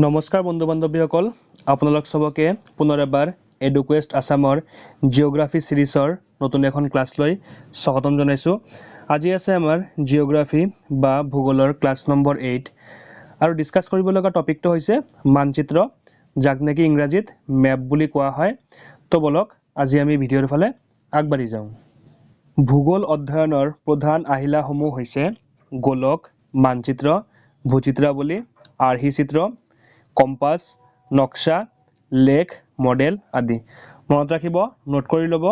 নমস্কাৰ বন্ধু বান্ধৱীসকল, আপোনালোক সবকে পুনৰ এবাৰ এডুকুৱেষ্ট আসামৰ জিঅ'গ্ৰাফি সিৰিজৰ নতুন এখন ক্লাছ লৈ স্বাগতম জনাইছো। আজি আছে আমাৰ জিঅ'গ্ৰাফি বা ভূগোলৰ ক্লাছ নম্বৰ 8 আৰু ডিসকাস কৰিব লগা টপিকটো হৈছে মানচিত্ৰ, যাক নেকি ইংৰাজীত মেপ বুলি কোৱা হয়। তো বলক আজি আমি ভিডিঅ'ৰ ফালে আগবাঢ়ি যাওঁ। ভূগোল অধ্যয়নৰ প্ৰধান আহিলাসমূহ হৈছে গোলক, মানচিত্ৰ, ভূচিত্ৰাৱলী, আৰ্হিচিত্ৰ, কম্পাছ, নক্সা, লেখ, মডেল আদি। মনত ৰাখিব, নোট কৰি ল'ব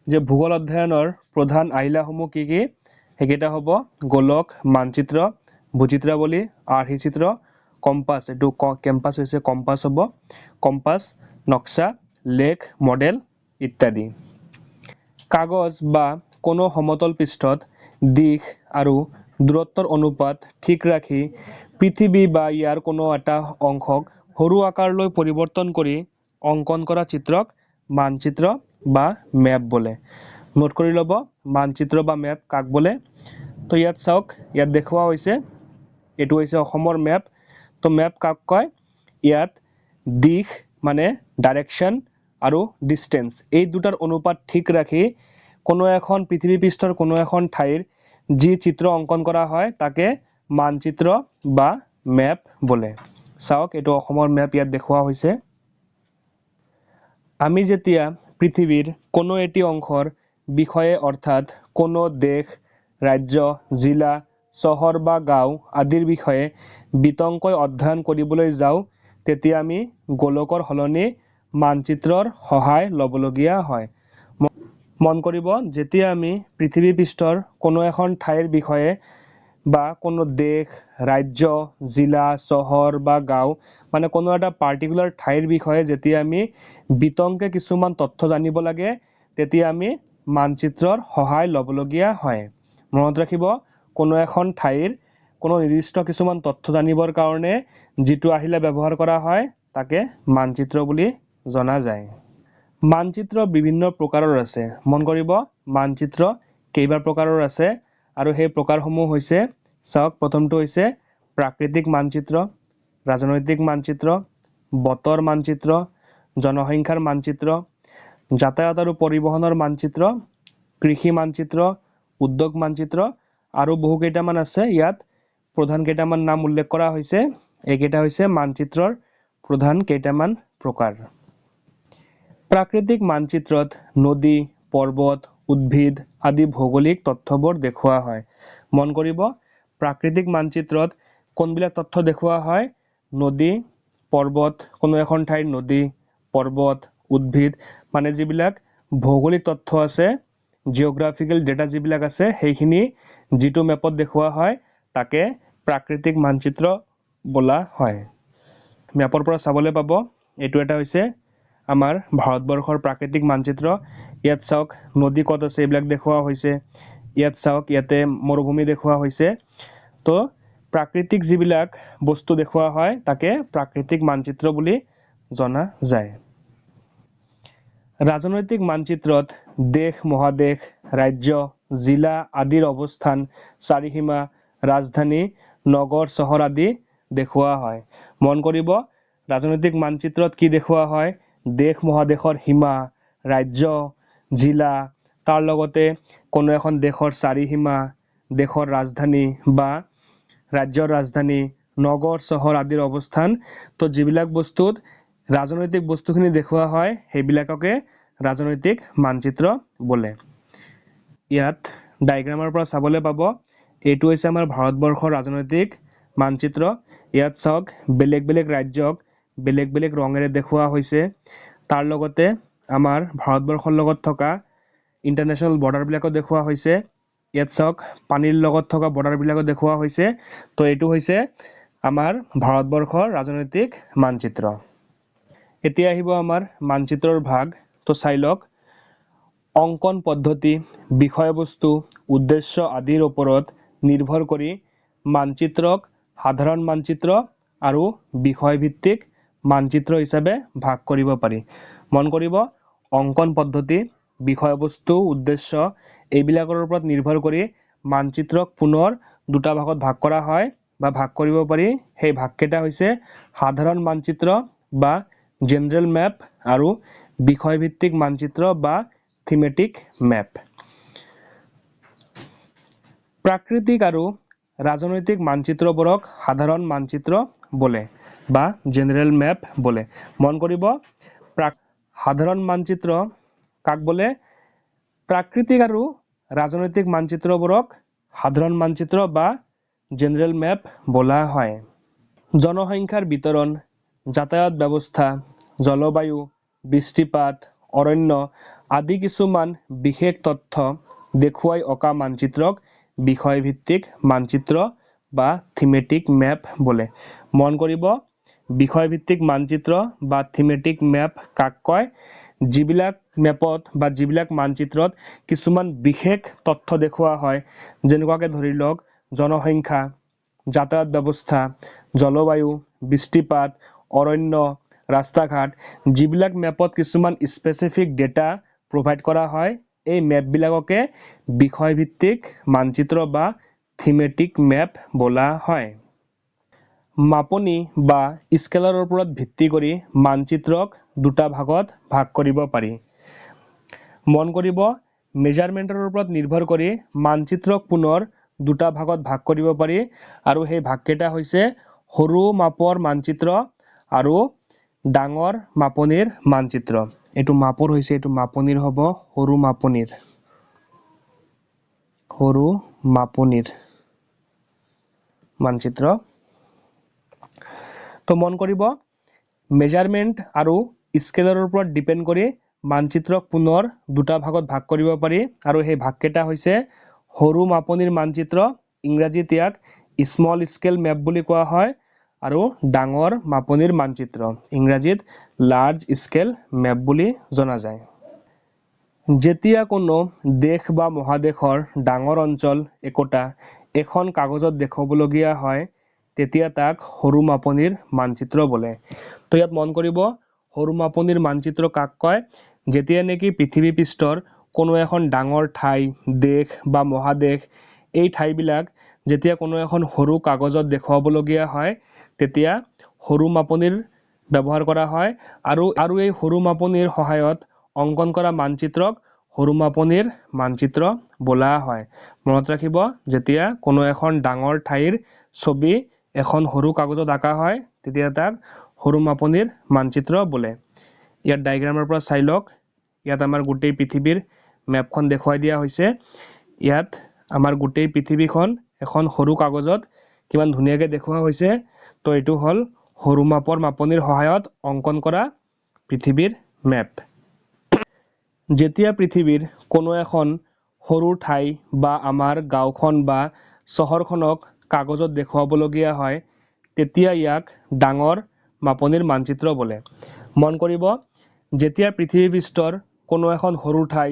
যে ভূগোল অধ্যয়নৰ প্ৰধান আহিলাসমূহ কি কি। সেইকেইটা হ'ব গোলক, মানচিত্ৰ, ভূচিত্ৰাৱলী, আৰ্হিচিত্ৰ, কম্পাছ, এইটো কেম্পাছ হৈছে কম্পাছ হ'ব, কম্পাছ, নক্সা, লেখ, মডেল ইত্যাদি। কাগজ বা কোনো সমতল পৃষ্ঠত দিশ আৰু দূৰত্বৰ অনুপাত ঠিক ৰাখি পৃথিৱী বা ইয়াৰ কোনো এটা অংশক সৰু আকাৰলৈ পৰিৱৰ্তন কৰি অংকন কৰা চিত্ৰক মানচিত্ৰ বা মেপ বোলে। নোট কৰি ল'ব, মানচিত্ৰ বা মেপ কাক বোলে। তো ইয়াত চাওক, ইয়াত দেখুওৱা হৈছে, এইটো হৈছে অসমৰ মেপ। তো মেপ কাক কয়? ইয়াত দিশ মানে ডাইৰেকশ্যন আৰু ডিষ্টেন্স, এই দুটাৰ অনুপাত ঠিক ৰাখি কোনো এখন পৃথিৱী পৃষ্ঠৰ কোনো এখন ঠাইৰ যি চিত্ৰ অংকন কৰা হয় তাকে মানচিত্ৰ বা মেপ বোলে। চাওক, এইটো অসমৰ মেপ ইয়াত দেখুওৱা হৈছে। আমি যেতিয়া পৃথিৱীৰ কোনো এটি অংশৰ বিষয়ে অৰ্থাৎ কোনো দেশ, ৰাজ্য, জিলা, চহৰ বা গাঁও আদিৰ বিষয়ে বিতংকৈ অধ্যয়ন কৰিবলৈ যাওঁ, তেতিয়া আমি গোলকৰ সলনি মানচিত্ৰৰ সহায় ল'বলগীয়া হয়। মন কৰিব, যেতিয়া আমি পৃথিৱী পৃষ্ঠৰ কোনো এখন ঠাইৰ বিষয়ে বা কোনো দেশ, ৰাজ্য, জিলা, চহৰ বা গাঁও মানে কোনো এটা পাৰ্টিকুলাৰ ঠাইৰ বিষয়ে যেতিয়া আমি বিতংকে কিছুমান তথ্য জানিব লাগে, তেতিয়া আমি মানচিত্ৰৰ সহায় ল'বলগীয়া হয়। মনত ৰাখিব, কোনো এখন ঠাইৰ কোনো নিৰ্দিষ্ট কিছুমান তথ্য জানিবৰ কাৰণে যিটো আহিলা ব্যৱহাৰ কৰা হয় তাকে মানচিত্ৰ বুলি জনা যায়। মানচিত্ৰ বিভিন্ন প্ৰকাৰৰ আছে। মন কৰিব, মানচিত্ৰ কেইবা প্ৰকাৰৰ আছে আৰু সেই প্ৰকাৰসমূহ হৈছে, চাওক, প্ৰথমটো হৈছে প্ৰাকৃতিক মানচিত্ৰ, ৰাজনৈতিক মানচিত্ৰ, বতৰ মানচিত্ৰ, জনসংখ্যাৰ মানচিত্ৰ, যাতায়াত আৰু পৰিবহণৰ মানচিত্ৰ, কৃষি মানচিত্ৰ, উদ্যোগ মানচিত্ৰ আৰু বহু কেইটামান আছে। ইয়াত প্ৰধান কেইটামান নাম উল্লেখ কৰা হৈছে। এইকেইটা হৈছে মানচিত্ৰৰ প্ৰধান কেইটামান প্ৰকাৰ। প্ৰাকৃতিক মানচিত্ৰত নদী, পৰ্বত, উদ্ভিদ আদি ভৌগোলিক তথ্যবোৰ দেখুওৱা হয়। মন কৰিব, প্ৰাকৃতিক মানচিত্ৰত কোনবিলাক তথ্য দেখুওৱা হয়? নদী, পৰ্বত, কোনো এখন ঠাইৰ নদী, পৰ্বত, উদ্ভিদ মানে যিবিলাক ভৌগোলিক তথ্য আছে, জিঅ'গ্ৰাফিকেল ডেটা যিবিলাক আছে, সেইখিনি যিটো মেপত দেখুওৱা হয় তাকে প্ৰাকৃতিক মানচিত্ৰ বোলা হয়। মেপৰ পৰা চাবলৈ পাব, এইটো এটা হৈছে আমাৰ ভাৰতবৰ্ষৰ প্ৰাকৃতিক মানচিত্ৰ। ইয়াত চাওক, নদী ক'ত আছে এইবিলাক দেখুওৱা হৈছে। ইয়াত চাওক, ইয়াতে মৰুভূমি দেখুওৱা হৈছে। তো প্ৰাকৃতিক যিবিলাক বস্তু দেখুওৱা হয় তাকে প্ৰাকৃতিক মানচিত্ৰ বুলি জনা যায়। ৰাজনৈতিক মানচিত্ৰত দেশ, মহাদেশ, ৰাজ্য, জিলা আদিৰ অৱস্থান, চাৰিসীমা, ৰাজধানী, নগৰ, চহৰ আদি দেখুওৱা হয়। মন কৰিব, ৰাজনৈতিক মানচিত্ৰত কি দেখুওৱা হয়? দেশ মহাদেশৰ সীমা, ৰাজ্য, জিলা, তাৰ লগতে কোনো এখন দেশৰ চাৰিসীমা, দেশৰ ৰাজধানী বা ৰাজ্যৰ ৰাজধানী, নগৰ, চহৰ আদিৰ অৱস্থান। তো যিবিলাক বস্তুত ৰাজনৈতিক বস্তুখিনি দেখুওৱা হয় সেইবিলাককে ৰাজনৈতিক মানচিত্ৰ বোলে। ইয়াত ডায়েগ্ৰামৰ পৰা চাবলৈ পাব, এইটো হৈছে আমাৰ ভাৰতবৰ্ষৰ ৰাজনৈতিক মানচিত্ৰ। ইয়াত চাওক, বেলেগ বেলেগ ৰাজ্যক বেলেগ বেলেগ ৰঙেৰে দেখুওৱা হৈছে। তাৰ লগতে আমাৰ ভাৰতবৰ্ষৰ লগত থকা ইণ্টাৰনেশ্যনেল বৰ্ডাৰবিলাকো দেখুওৱা হৈছে। ইয়াত চাওক, পানীৰ লগত থকা বৰ্ডাৰবিলাকো দেখুওৱা হৈছে। তো এইটো হৈছে আমাৰ ভাৰতবৰ্ষৰ ৰাজনৈতিক মানচিত্ৰ। এতিয়া আহিব আমাৰ মানচিত্ৰৰ ভাগ। তো চাই লওক, অংকন পদ্ধতি, বিষয়বস্তু, উদ্দেশ্য আদিৰ ওপৰত নিৰ্ভৰ কৰি মানচিত্ৰক সাধাৰণ মানচিত্ৰ আৰু বিষয়ভিত্তিক মানচিত্ৰ হিচাপে ভাগ কৰিব পাৰি। মন কৰিব, অংকন পদ্ধতি, বিষয়বস্তু, উদ্দেশ্য এইবিলাকৰ ওপৰত নিৰ্ভৰ কৰি মানচিত্ৰক পুনৰ দুটা ভাগত ভাগ কৰা হয়। বা ভাগ কৰিব পাৰি সেই ভাগকেইটা হৈছে সাধাৰণ মানচিত্ৰ বা জেনাৰেল মেপ আৰু বিষয়ভিত্তিক মানচিত্ৰ বা থিমেটিক মেপ। প্ৰাকৃতিক আৰু ৰাজনৈতিক মানচিত্ৰবোৰক সাধাৰণ মানচিত্ৰ বোলে বা জেনাৰেল মেপ বোলে। মন কৰিব সাধাৰণ মানচিত্ৰ কাক বোলে? প্ৰাকৃতিক আৰু ৰাজনৈতিক মানচিত্ৰবোৰক সাধাৰণ মানচিত্ৰ বা জেনাৰেল মেপ বোলা হয়। জনসংখ্যাৰ বিতৰণ, যাতায়াত ব্যৱস্থা, জলবায়ু, বৃষ্টিপাত, অৰণ্য আদি কিছুমান বিশেষ তথ্য দেখুৱাই অঁকা মানচিত্ৰক বিষয়ভিত্তিক মানচিত্ৰ বা থিমেটিক মেপ বোলে। মন কৰিব বিষয়ভিত্তিক মানচিত্ৰ বা থিমেটিক মেপ কাক কয়? যিবিলাক মেপত বা যিবিলাক মানচিত্ৰত কিছুমান বিশেষ তথ্য দেখুওৱা হয়, যেনেকুৱাকে ধৰি লওক জনসংখ্যা, যাতায়াত ব্যৱস্থা, জলবায়ু, বৃষ্টিপাত, অৰণ্য, ৰাস্তা ঘাট, যিবিলাক মেপত কিছুমান স্পেচিফিক ডেটা প্ৰভাইড কৰা হয়, এই মেপবিলাককে বিষয়ভিত্তিক মানচিত্ৰ বা থিমেটিক মেপ বোলা হয়। মাপনি বা স্কেলৰ ওপৰত ভিত্তি কৰি মানচিত্ৰক দুটা ভাগত ভাগ কৰিব পাৰি। মন কৰিব মেজাৰমেণ্টৰ ওপৰত নিৰ্ভৰ কৰি মানচিত্ৰক পুনৰ দুটা ভাগত ভাগ কৰিব পাৰি আৰু সেই ভাগকেইটা হৈছে সৰু মাপৰ মানচিত্ৰ আৰু ডাঙৰ মাপনিৰ মানচিত্ৰ। এইটো মাপৰ হৈছে, এইটো মাপনিৰ হ'ব, সৰু মাপনিৰ মানচিত্ৰ। তো মন কৰিব মেজাৰমেণ্ট আৰু স্কেলৰ ওপৰত ডিপেণ্ড কৰি মানচিত্ৰক পুনৰ দুটা ভাগত ভাগ কৰিব পাৰি আৰু সেই ভাগকেইটা হৈছে সৰু মাপনিৰ মানচিত্ৰ, ইংৰাজীত ইয়াক স্মল স্কেল মেপ বুলি কোৱা হয়, আৰু ডাঙৰ মাপনিৰ মানচিত্ৰ, ইংৰাজীত লাৰ্জ স্কেল মেপ বুলি জনা যায়। যেতিয়া কোনো দেশ বা মহাদেশৰ ডাঙৰ অঞ্চল একোটা এখন কাগজত দেখুৱাবলগীয়া হয়, তেতিয়া তাক সৰু মাপনিৰ মানচিত্ৰ বোলে। তো ইয়াত মন কৰিব সৰু মাপনিৰ মানচিত্ৰ কাক কয়? যেতিয়া নেকি পৃথিৱী পৃষ্ঠৰ কোনো এখন ডাঙৰ ঠাই, দেশ বা মহাদেশ, এই ঠাইবিলাক যেতিয়া কোনো এখন সৰু কাগজত দেখুৱাবলগীয়া হয়, তেতিয়া সৰু মাপনিৰ ব্যৱহাৰ কৰা হয় আৰু এই সৰু মাপনিৰ সহায়ত অংকন কৰা মানচিত্ৰক সৰু মাপনিৰ মানচিত্ৰ বোলা হয়। মনত ৰাখিব যেতিয়া কোনো এখন ডাঙৰ ঠাইৰ ছবি এখন সৰু কাগজত আঁকা হয়, তেতিয়া তাক সৰু মাপনিৰ মানচিত্ৰ বোলে। ইয়াত ডায়েগ্ৰামৰ পৰা চাই লওক, ইয়াত আমাৰ গোটেই পৃথিৱীৰ মেপখন দেখুৱাই দিয়া হৈছে। ইয়াত আমাৰ গোটেই পৃথিৱীখন এখন সৰু কাগজত কিমান ধুনীয়াকৈ দেখুওৱা হৈছে। তো এইটো হ'ল সৰু মাপৰ মাপনিৰ সহায়ত অংকন কৰা পৃথিৱীৰ মেপ। যেতিয়া পৃথিৱীৰ কোনো এখন সৰু ঠাই বা আমাৰ গাঁওখন বা চহৰখনক কাগজত দেখুৱাবলগীয়া হয়, তেতিয়া ইয়াক ডাঙৰ মাপনিৰ মানচিত্ৰ বোলে। মন কৰিব যেতিয়া পৃথিৱী পৃষ্ঠৰ কোনো এখন সৰু ঠাই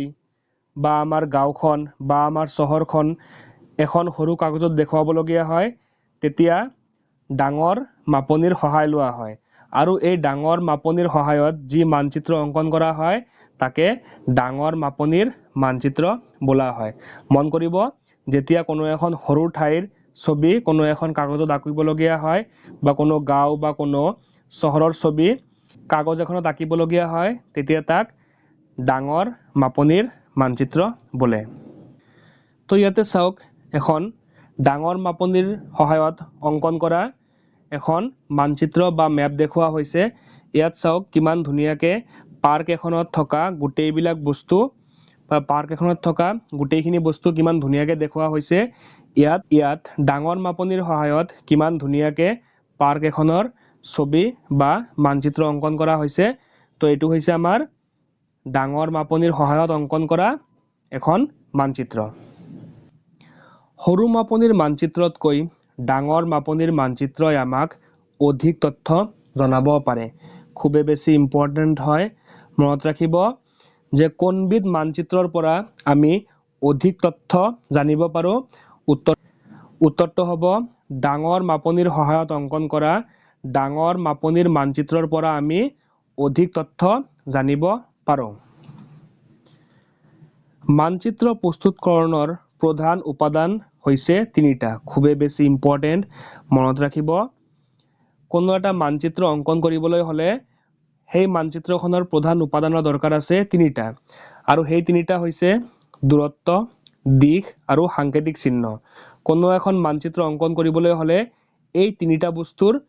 বা আমাৰ গাঁওখন বা আমাৰ চহৰখন এখন সৰু কাগজত দেখুৱাবলগীয়া হয়, তেতিয়া ডাঙৰ মাপনিৰ সহায় লোৱা হয় আৰু এই ডাঙৰ মাপনিৰ সহায়ত যি মানচিত্ৰ অংকন কৰা হয়, তাকে ডাঙৰ মাপনিৰ মানচিত্ৰ বোলা হয়। মন কৰিব যেতিয়া কোনো এখন সৰু ঠাইৰ ছবি কোনো এখন কাগজত আঁকিবলগীয়া হয় বা কোনো গাঁও বা কোনো চহৰৰ ছবি কাগজ এখনত আঁকিবলগীয়া হয়, তেতিয়া তাক ডাঙৰ মাপনিৰ মানচিত্ৰ বোলে। তো ইয়াতে চাওক এখন ডাঙৰ মাপনিৰ সহায়ত অংকন কৰা এখন মানচিত্ৰ বা মেপ দেখুওৱা হৈছে। ইয়াত চাওক কিমান ধুনীয়াকৈ পাৰ্ক এখনত থকা গোটেইবিলাক বস্তু বা পাৰ্ক এখনত থকা গোটেইখিনি বস্তু কিমান ধুনীয়াকৈ দেখুওৱা হৈছে। ইয়াত ডাঙৰ মাপনিৰ সহায়ত কিমান ধুনীয়াকৈ পাৰ্ক এখনৰ ছবি বা মানচিত্ৰ অংকন কৰা হৈছে। তো এইটো হৈছে আমাৰ ডাঙৰ মাপনিৰ সহায়ত অংকন কৰা এখন মানচিত্ৰ। সৰু মাপনিৰ মানচিত্ৰতকৈ ডাঙৰ মাপনিৰ মানচিত্ৰই আমাক অধিক তথ্য জনাব পাৰে। খুবেই বেছি ইম্পৰ্টেণ্ট হয়। মনত ৰাখিব যে কোনবিধ মানচিত্ৰৰ পৰা আমি অধিক তথ্য জানিব পাৰোঁ? উত্তৰটো হ'ব ডাঙৰ মাপনিৰ সহায়ত অংকন কৰা ডাঙৰ মাপনিৰ মানচিত্ৰৰ পৰা আমি অধিক তথ্য জানিব পাৰোঁ। মানচিত্ৰ প্ৰস্তুতকৰণৰ প্ৰধান উপাদান হৈছে তিনিটা খুবেই বেছি ইম্পৰ্টেণ্ট মনত ৰাখিব কোনো এটা মানচিত্ৰ অংকন কৰিবলৈ হলে সেই মানচিত্ৰখনৰ প্ৰধান উপাদানৰ দৰকাৰ আছে তিনিটা আৰু সেই তিনিটা হৈছে দূৰত্ব দিশ আৰু সাংকেতিক চিহ্ন কোনো এখন মানচিত্ৰ অংকন কৰিবলৈ হলে এই তিনিটা বস্তুৰ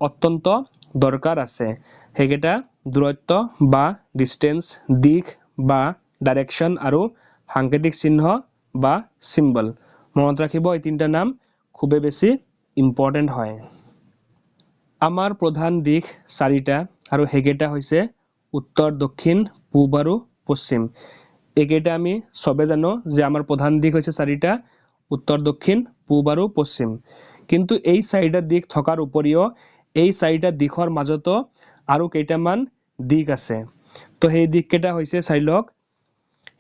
অত্যন্ত দৰকাৰ আছে হেগেটা দূৰত্ব বা ডিসটেন্স দিশ বা ডাইৰেকশন আৰু সাংকেতিক চিহ্ন বা সিম্বল মনত ৰাখিব এই তিনিটা নাম খুবেই বেছি ইম্পৰ্টেণ্ট হয় আমাৰ প্ৰধান দিশ চাৰিটা আৰু হেগেটা হৈছে উত্তৰ দক্ষিণ পূব আৰু পশ্চিম একেটা আমি সবে জানো যে আমাৰ প্ৰধান দিশ হৈছে চাৰিটা উত্তৰ দক্ষিণ পূব আৰু পশ্চিম কিন্তু এই চাৰিটা দিশ থকাৰ উপৰিও এই চাৰিটা দিশৰ মাজতো আৰু কেইটামান দিশ আছে তো সেই দিশ কেইটা হৈছে চাইলক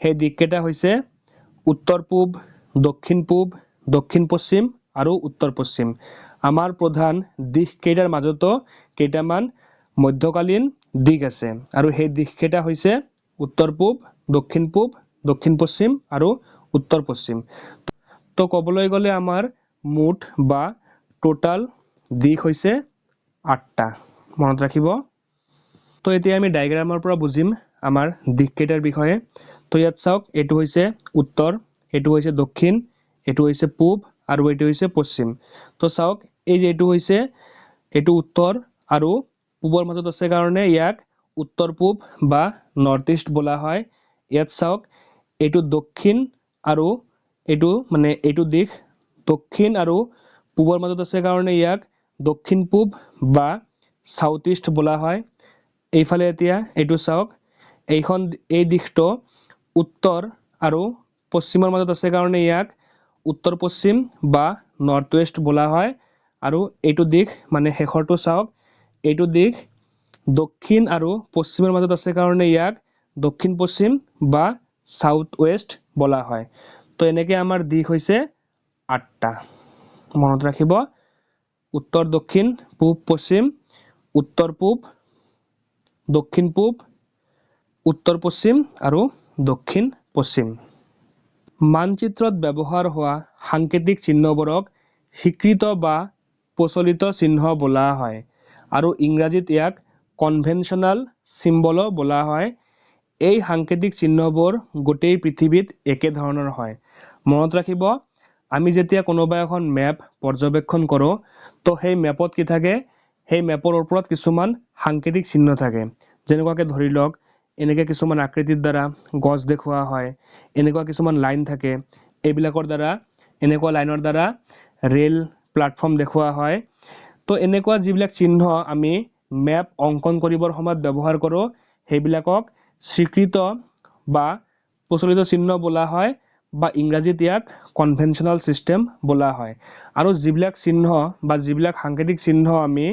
সেই দিশ কেইটা হৈছে উত্তৰ পূব দক্ষিণ পশ্চিম আৰু উত্তৰ পশ্চিম আমাৰ প্ৰধান দিশ কেইটাৰ মাজতো কেইটামান মধ্যকালীন দিশ আছে আৰু সেই দিশ কেইটা হৈছে উত্তৰ পূব দক্ষিণ পশ্চিম আৰু উত্তৰ পশ্চিম তো ক'বলৈ গ'লে আমাৰ মুঠ বা টোটাল দিশ হৈছে 8টা মনত ৰাখিব তো এতিয়া আমি ডায়াগ্ৰামৰ পৰা বুজিম আমাৰ দিশ কেইটাৰ বিষয়ে তো ইয়াত চাওক এটো হৈছে উত্তৰ এটো হৈছে দক্ষিণ এটো হৈছে পূব আৰু এটো হৈছে পশ্চিম তো চাওক এই যে এটো হৈছে এটো উত্তৰ আৰু পূবৰ মাজত আছে কাৰণে ইয়াক উত্তৰ পূব বা নৰ্থ ইষ্ট বোলা হয় ইয়াত চাওক এটো দক্ষিণ আৰু এটো মানে এটো দিশ দক্ষিণ আৰু পূবৰ মাজত আছে কাৰণে ইয়াক দক্ষিণ পূব বা সাউথ ইষ্ট বোলা হয় এইফালে এতিয়া এটো চাওক এইখন এই দিশটো উত্তৰ আৰু পশ্চিমৰ মাজত আছে কাৰণে ইয়াক উত্তৰ পশ্চিম বা নৰ্থ ওয়েষ্ট বোলা হয় আৰু এইটো দিশ মানে শেষৰটো চাওক এইটো দিশ দক্ষিণ আৰু পশ্চিমৰ মাজত আছে কাৰণে ইয়াক দক্ষিণ পশ্চিম বা সাউথ ওয়েষ্ট বোলা হয় তো এনেকৈ আমাৰ দিশ হৈছে 8টা মনত ৰাখিব উত্তৰ দক্ষিণ পূব পশ্চিম উত্তৰ পূব দক্ষিণ পূব উত্তৰ পশ্চিম আৰু দক্ষিণ পশ্চিম মানচিত্ৰত ব্যৱহাৰ হোৱা সাংকেতিক চিহ্নবোৰক স্বীকৃত বা প্ৰচলিত চিহ্ন বোলা হয় আৰু ইংৰাজীত ইয়াক কনভেনশনাল সিম্বল বোলা হয় এই সাংকেতিক চিহ্নবোৰ গোটেই পৃথিৱীত একে ধৰণৰ হয় মনত ৰাখিব আমি যেতিয়া কোনোবা এখন মেপ পৰ্যবেক্ষণ কৰো তো সেই মেপত কি থাকে সেই মেপৰ ওপৰত কিছুমান সাংকেতিক চিহ্ন থাকে যেনেকুৱাকে ধৰি লওক এনেকৈ কিছুমান আকৃতিৰ দ্বাৰা গছ দেখুওৱা হয় এনেকুৱা কিছুমান লাইন থাকে এইবিলাকৰ দ্বাৰা এনেকুৱা লাইনৰ দ্বাৰা ৰেল প্লাটফৰ্ম দেখুওৱা হয় তো এনেকুৱা যিবিলাক চিহ্ন আমি মেপ অংকন কৰিবৰ সময়ত ব্যৱহাৰ কৰোঁ সেইবিলাকক স্বীকৃত বা প্ৰচলিত চিহ্ন বোলা হয় বা ইংৰাজীত ইয়াক কনভেনশনাল সিস্টেম বোলা হয় আৰু যিবিলাক চিহ্ন বা যিবিলাক সাংকেতিক চিহ্ন আমি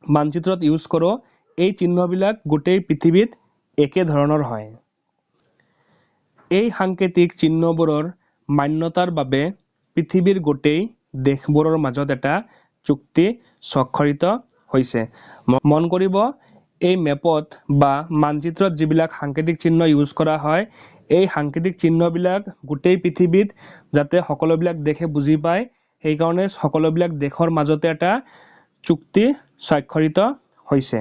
মানচিত্ৰত ইউজ কৰোঁ এই চিহ্নবিলাক গোটেই পৃথিৱীত একে ধৰণৰ হয় এই সাংকেতিক চিহ্নবোৰৰ মান্যতাৰ বাবে পৃথিৱীৰ গোটেই দেশবোৰৰ মাজত এটা চুক্তি স্বাক্ষৰিত হৈছে মন কৰিব এই মেপত বা মানচিত্ৰত যিবিলাক সাংকেতিক চিহ্ন ইউজ কৰা হয় এই সাংকেতিক চিহ্নবিলাক গোটেই পৃথিৱীত যাতে সকলোবিলাক দেশে বুজি পায় সেই কাৰণে সকলোবিলাক দেশৰ মাজতে এটা চুক্তি স্বাক্ষৰিত হৈছে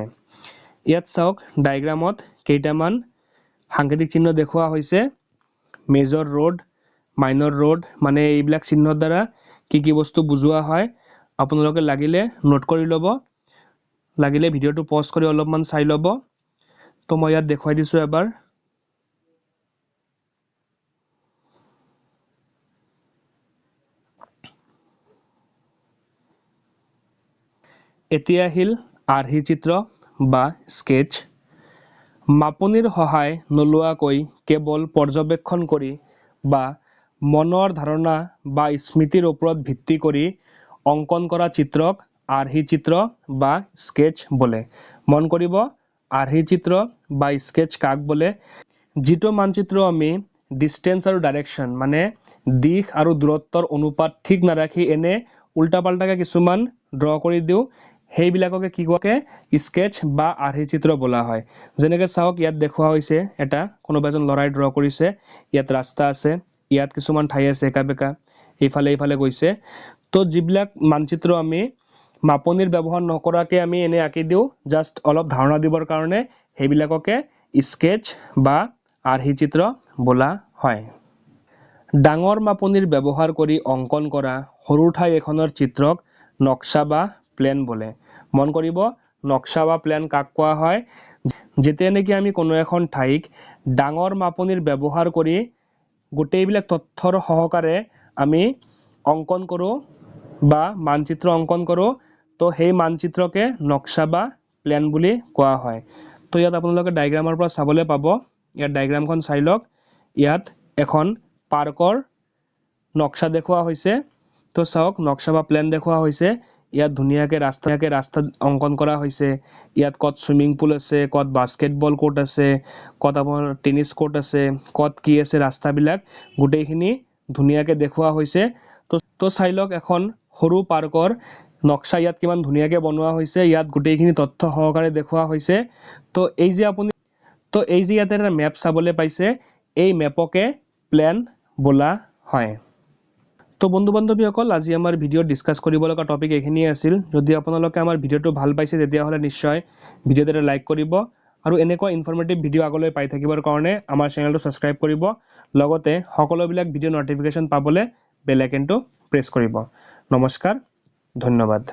ইয়াত চাওক ডায়াগ্ৰামত কেইটামান সাংকেতিক চিহ্ন দেখুওৱা হৈছে মেজৰ ৰোড মাইনৰ ৰোড মানে এইবিলাক চিহ্নৰ দ্বাৰা কি বস্তু বুজোৱা হয় আপোনালোকে লাগিলে নোট কৰি ল'ব লাগিলে ভিডিওটো পজ কৰি অলপমান চাই ল'ব তো মই ইয়াত দেখুৱাই দিছো এবাৰ এতিয়া আহিল আৰ্হি চিত্ৰ বা স্কেচ মাপনিৰ সহায় নলোৱাকৈ কেৱল পৰ্যবেক্ষণ কৰি বা মনৰ ধাৰণা বা স্মৃতিৰ ওপৰত ভিত্তি কৰি অংকন কৰা চিত্ৰক আৰ্হি চিত্ৰ বা স্কেচ বোলে মন কৰিব আৰ্হি চিত্ৰ বা স্কেচ কাক বোলে যিটো মানচিত্ৰ আমি ডিসটেন্স আৰু ডাইৰেকশন মানে দিশ আৰু দূৰত্বৰ অনুপাত ঠিক নাৰাখি এনে উল্টা পাল্টাকে কিছুমান ড্ৰ কৰি দিও সেইবিলাককে কি কোৱাকে স্কেচ বা আৰ্হি চিত্ৰ বোলা হয় যেনেকৈ চাওক ইয়াত দেখুওৱা হৈছে এটা কোনোবা এজন লৰাই ড্ৰ কৰিছে ইয়াত ৰাস্তা আছে ইয়াত কিছুমান ঠাই আছে একা বেকা এইফালে গৈছে তো যিবিলাক মানচিত্ৰ আমি মাপনিৰ ব্যৱহাৰ নকৰাকৈ আমি এনে আঁকি দিওঁ জাষ্ট অলপ ধাৰণা দিবৰ কাৰণে সেইবিলাককে স্কেচ বা আৰ্হি চিত্ৰ বোলা হয় ডাঙৰ মাপনিৰ ব্যৱহাৰ কৰি অংকন কৰা সৰু ঠাই এখনৰ চিত্ৰক নক্সা বা প্লেন বোলে মন কৰিব নক্সা বা প্লেন কাক কোৱা হয় যেতিয়া নেকি আমি কোনো এখন ঠাইক ডাঙৰ মাপনিৰ ব্যৱহাৰ কৰি গোটেইবিলাক তথ্যৰ সহকাৰে আমি অংকন কৰোঁ বা মানচিত্ৰ অংকন কৰোঁ তো সেই মানচিত্ৰকে নক্সা বা প্লেন বুলি কোৱা হয় তো ইয়াত আপোনালোকে ডায়াগ্ৰামৰ পৰা চাবলৈ পাব ইয়াত ডায়াগ্ৰামখন চাই লওক ইয়াত এখন পাৰ্কৰ নক্সা দেখুওৱা হৈছে তো চাওক নক্সা বা প্লেন দেখুওৱা হৈছে ইয়াত ধুনীয়াকৈ ৰাস্তা অংকন কৰা হৈছে ইয়াত কত সুইমিং পুল আছে কত বাস্কেটবল কোৰ্ট আছে কত আপোনাৰ টেনিছ কোৰ্ট আছে কত কি আছে ৰাস্তাবিলাক গোটেইখিনি ধুনীয়াকৈ দেখুওৱা হৈছে তো চাই লওক এখন সৰু পাৰ্কৰ নক্সা ইয়াত কিমান ধুনীয়াকৈ বনোৱা হৈছে ইয়াত গোটেইখিনি তথ্য সহকাৰে দেখুওৱা হৈছে তো এই যে ইয়াতে এটা মেপ চাবলৈ পাইছে এই মেপকে প্লেন বোলা হয় তো বন্ধু বান্ধৱীসকল আজি আমাৰ ভিডিঅ' ডিছকাছ কৰিব লগা টপিক এইখিনিয়ে আছিল যদি আপোনালোকে আমাৰ ভিডিঅ'টো ভাল পাইছে তেতিয়াহ'লে নিশ্চয় ভিডিঅ'টো লাইক কৰিব আৰু এনেকুৱা ইনফৰ্মেটিভ ভিডিঅ' আগলৈ পাই থাকিবৰ কাৰণে আমাৰ চেনেলটো ছাবস্ক্ৰাইব কৰিব লগতে সকলোবিলাক ভিডিঅ' নটিফিকেশ্যন পাবলৈ বেল আইকনটো প্ৰেছ কৰিব নমস্কাৰ ধন্যবাদ